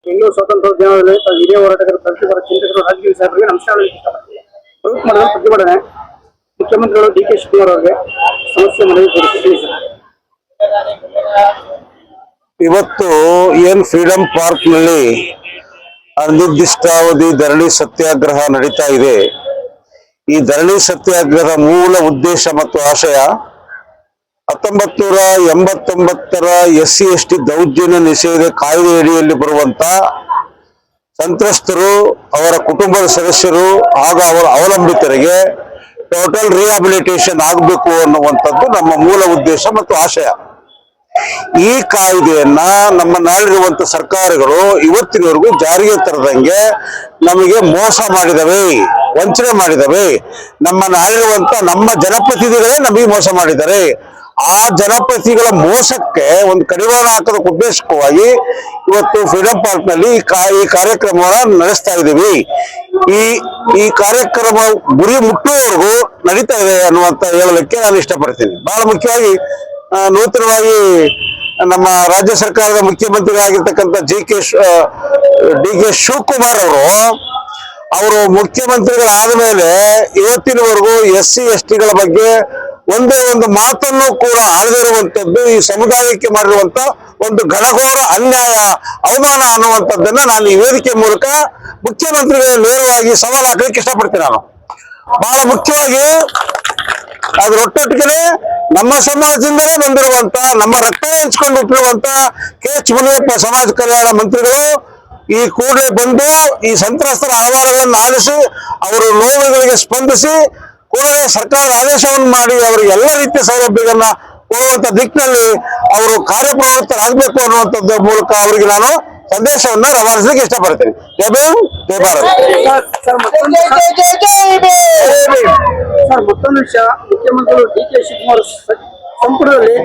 ಬೆಂಗಳೂರು ಸ್ವಾತಂತ್ರ್ಯ ದಿನದಲ್ಲಿ ಹಿರಿಯ ಹೋರಾಟಗಾರರು ಪ್ರಗತಿಪರ ಚಿಂತಕರು ರಾಜಕೀಯ ಸಾಹೇಬರಿಗೆ ನಮಸ್ಕಾರ ಇಷ್ಟಪಡ್ತೀನಿ. ಪ್ರತಿಭಟನೆ ಮುಖ್ಯಮಂತ್ರಿಗಳು ಡಿ.ಕೆ. ಶಿವಕುಮಾರ್ ಅವರಿಗೆ ಸಮಸ್ಯೆ ಮನವಿ ತಿಳಿಸಿ. ಇವತ್ತು ಏನ್ ಫ್ರೀಡಂ ಪಾರ್ಕ್ ನಲ್ಲಿ ಅನಿರ್ದಿಷ್ಟಾವಧಿ ಧರಣಿ ಸತ್ಯಾಗ್ರಹ ನಡೀತಾ ಇದೆ. ಈ ಧರಣಿ ಸತ್ಯಾಗ್ರಹದ ಮೂಲ ಉದ್ದೇಶ ಮತ್ತು ಆಶಯ 1989ರ SC/ST ದೌರ್ಜನ್ಯ ನಿಷೇಧ ಕಾಯ್ದೆ ಅಡಿಯಲ್ಲಿ ಬರುವಂತ ಸಂತ್ರಸ್ತರು, ಅವರ ಕುಟುಂಬದ ಸದಸ್ಯರು ಹಾಗೂ ಅವರ ಅವಲಂಬಿತರಿಗೆ ಟೋಟಲ್ ರಿಹಾಬಿಲಿಟೇಷನ್ ಆಗಬೇಕು ಅನ್ನುವಂಥದ್ದು ನಮ್ಮ ಮೂಲ ಉದ್ದೇಶ ಮತ್ತು ಆಶಯ. ಈ ಕಾಯ್ದೆಯನ್ನ ನಮ್ಮಲ್ಲಿರುವಂತ ಸರ್ಕಾರಗಳು ಇವತ್ತಿನವರೆಗೂ ಜಾರಿಗೆ ತರದಂಗೆ ನಮಗೆ ಮೋಸ ಮಾಡಿದವೆ, ವಂಚನೆ ಮಾಡಿದವೆ. ನಮ್ಮಲ್ಲಿರುವಂತ ನಮ್ಮ ಜನಪ್ರತಿನಿಧಿಗಳೇ ನಮಗೆ ಮೋಸ ಮಾಡಿದ್ದಾರೆ. ಆ ಜನಪ್ರತಿನಿಧಿಗಳ ಮೋಸಕ್ಕೆ ಒಂದು ಕಡಿವಾಣ ಹಾಕದ ಉದ್ದೇಶಕವಾಗಿ ಇವತ್ತು ಫ್ರೀಡಂ ಪಾರ್ಕ್ ನಲ್ಲಿ ಈ ಕಾರ್ಯಕ್ರಮವನ್ನು ನಡೆಸ್ತಾ ಇದ್ದೀವಿ. ಈ ಕಾರ್ಯಕ್ರಮ ಗುರಿ ಮುಟ್ಟುವವರೆಗೂ ನಡೀತಾ ಇದೆ ಅನ್ನುವಂತ ಹೇಳಲಿಕ್ಕೆ ನಾನು ಇಷ್ಟಪಡ್ತೀನಿ. ಬಹಳ ಮುಖ್ಯವಾಗಿ ನೂತನವಾಗಿ ನಮ್ಮ ರಾಜ್ಯ ಸರ್ಕಾರದ ಮುಖ್ಯಮಂತ್ರಿಗಳಾಗಿರ್ತಕ್ಕಂಥ ಡಿ.ಕೆ. ಶಿವಕುಮಾರ್ ಅವರು ಮುಖ್ಯಮಂತ್ರಿಗಳಾದ ಮೇಲೆ ಇವತ್ತಿನವರೆಗೂ SC/STಗಳ ಬಗ್ಗೆ ಒಂದೇ ಒಂದು ಮಾತನ್ನು ಕೂಡ ಆಡದಿರುವಂತದ್ದು, ಈ ಸಮುದಾಯಕ್ಕೆ ಮಾಡಿರುವಂತ ಒಂದು ಘನಘೋರ ಅನ್ಯಾಯ, ಅವಮಾನ ಅನ್ನುವಂಥದ್ದನ್ನ ನಾನು ಈ ವೇದಿಕೆ ಮೂಲಕ ಮುಖ್ಯಮಂತ್ರಿಗಳ ನೇರವಾಗಿ ಸವಾಲು ಹಾಕಲಿಕ್ಕೆ ಇಷ್ಟಪಡ್ತೀನಿ. ನಾನು ಬಹಳ ಮುಖ್ಯವಾಗಿ ಅದರೊಟ್ಟೊಟ್ಟಿಗೆ ನಮ್ಮ ಸಮಾಜದಿಂದಲೇ ಬಂದಿರುವಂತ, ನಮ್ಮ ರಕ್ತ ಹಂಚಿಕೊಂಡು ಹುಟ್ಟಿರುವಂತ K.H. ಮುನಿಯಪ್ಪ ಸಮಾಜ ಕಲ್ಯಾಣ ಮಂತ್ರಿಗಳು ಈ ಕೂಡಲೇ ಬಂದು ಈ ಸಂತ್ರಸ್ತರ ಅಹವಾಲುಗಳನ್ನು ಆಲಿಸಿ ಅವರ ನೋವುಗಳಿಗೆ ಸ್ಪಂದಿಸಿ ಕೂಡಲೇ ಸರ್ಕಾರದ ಆದೇಶವನ್ನು ಮಾಡಿ ಅವರಿಗೆ ಎಲ್ಲ ರೀತಿಯ ಸೌಲಭ್ಯಗಳನ್ನ ಕೊಡುವಂತ ದಿಕ್ಕಿನಲ್ಲಿ ಅವರು ಕಾರ್ಯಪ್ರವೃತ್ತರಾಗಬೇಕು ಅನ್ನುವಂಥದ್ದು ಮೂಲಕ ಅವರಿಗೆ ನಾನು ಸಂದೇಶವನ್ನ ರವಾನಿಸಲಿಕ್ಕೆ ಇಷ್ಟಪಡ್ತೇನೆ. ಜೈ ಭೀಮ್, ಜೈ ಭಾರತ್. ಸರ್, ಮತ್ತೊಂದು ವಿಷಯ, ಮುಖ್ಯಮಂತ್ರಿಗಳು ಡಿ.ಕೆ. ಶಿವಕುಮಾರ್ ಸಂಪುಟದಲ್ಲಿ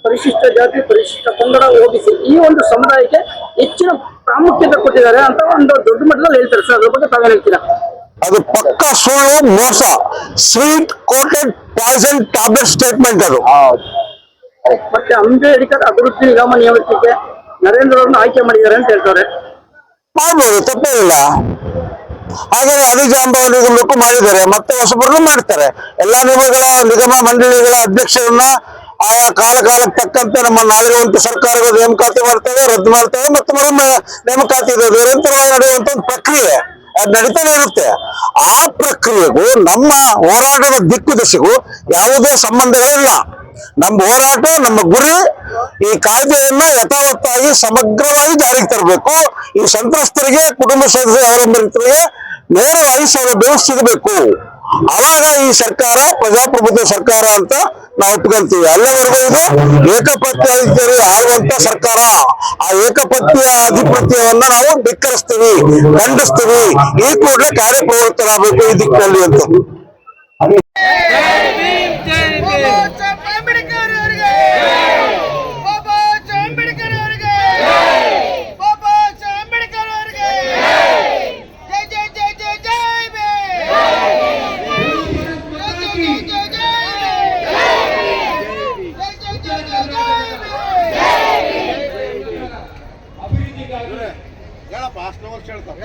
ಪರಿಶಿಷ್ಟ ಜಾತಿ, ಪರಿಶಿಷ್ಟ ಪಂಗಡ, OBC ಈ ಒಂದು ಸಮುದಾಯಕ್ಕೆ ಹೆಚ್ಚಿನ ಪ್ರಾಮುಖ್ಯತೆ ಕೊಟ್ಟಿದ್ದಾರೆ ಅಂತ ಒಂದು ದೊಡ್ಡ ಮಟ್ಟದಲ್ಲಿ ಹೇಳ್ತಾರೆ ಸರ್. ಅದ್ರ ಬಗ್ಗೆ ತಾವೇನು ಹೇಳ್ತೀರಾ? ಅದು ಪಕ್ಕ ಸುಳ್ಳು, ಮೋಸ, sweet coated poison tablet statement ಅದು. ಮತ್ತೆ ಅಂಬೇಡ್ಕರ್ ಅಭಿವೃದ್ಧಿ ನಿಗಮ ನಿಯಮಿತಕ್ಕೆ ನರೇಂದ್ರ ಅವರನ್ನು ಆಯ್ಕೆ ಮಾಡಿದ್ದಾರೆ ಅಂತ ಹೇಳ್ತಾರೆ. ಮಾಡ್ಬೋದು, ತಪ್ಪೇನಿಲ್ಲ. ಹಾಗಾಗಿ ಅಧಿಜಾಂಬವ ನಿಗಮಕ್ಕೂ ಮಾಡಿದ್ದಾರೆ, ಮತ್ತೆ ಹೊಸಬರನ್ನು ಮಾಡ್ತಾರೆ. ಎಲ್ಲಾ ನಿಗಮ ಮಂಡಳಿಗಳ ಅಧ್ಯಕ್ಷರನ್ನ ಆಯಾ ಕಾಲಕ್ಕೆ ತಕ್ಕಂತೆ ನಮ್ಮ ನಾಳಿರುವಂತ ಸರ್ಕಾರಗಳು ನೇಮಕಾತಿ ಮಾಡ್ತವೆ, ರದ್ದು ಮಾಡ್ತವೆ, ಮತ್ತೆ ಮರೊಮ್ಮೆ ನೇಮಕಾತಿ ಇದೆ. ನಿರಂತರವಾಗಿ ನಡೆಯುವಂತ ಒಂದು ಪ್ರಕ್ರಿಯೆ ಅದು ನಡೀತಾನೆ ಇರುತ್ತೆ. ಆ ಪ್ರಕ್ರಿಯೆಗೂ ನಮ್ಮ ಹೋರಾಟದ ದಿಕ್ಕು ದಿಶೆಗೂ ಯಾವುದೇ ಸಂಬಂಧಗಳಿಲ್ಲ. ನಮ್ಮ ಹೋರಾಟ, ನಮ್ಮ ಗುರಿ ಈ ಕಾಯ್ದೆಯನ್ನ ಯಥಾವತ್ತಾಗಿ ಸಮಗ್ರವಾಗಿ ಜಾರಿಗೆ ತರಬೇಕು. ಈ ಸಂತ್ರಸ್ತರಿಗೆ, ಕುಟುಂಬ ಸದಸ್ಯ ಅವಲಂಬಿತರಿಗೆ ನೇರವಾಗಿ ಸೌಲಭ್ಯ ಸಿಗಬೇಕು. ಆವಾಗ ಈ ಸರ್ಕಾರ ಪ್ರಜಾಪ್ರಭುತ್ವ ಸರ್ಕಾರ ಅಂತ ನಾವು ಒಪ್ಕೊಂತೀವಿ. ಅಲ್ಲಿವರೆಗೂ ಇದು ಏಕಪತ್ಯಾಧಿಕಾರಿ ಆಳುವಂತ ಸರ್ಕಾರ. ಆ ಏಕಪತ್ಯ ಅಧಿಪತ್ಯವನ್ನ ನಾವು ಧಿಕ್ಕರಿಸ್ತೀವಿ, ಖಂಡಿಸ್ತೀವಿ. ಈ ಕೂಡಲೇ ಕಾರ್ಯಪ್ರವೃತ್ತರಾಗಬೇಕು ಈ ದಿಕ್ಕಿನಲ್ಲಿ ಅಂತ. ಹೇಳಪ್ಪ, ಅಷ್ಟು ವರ್ಷ ಹೇಳ್ತಾರೆ.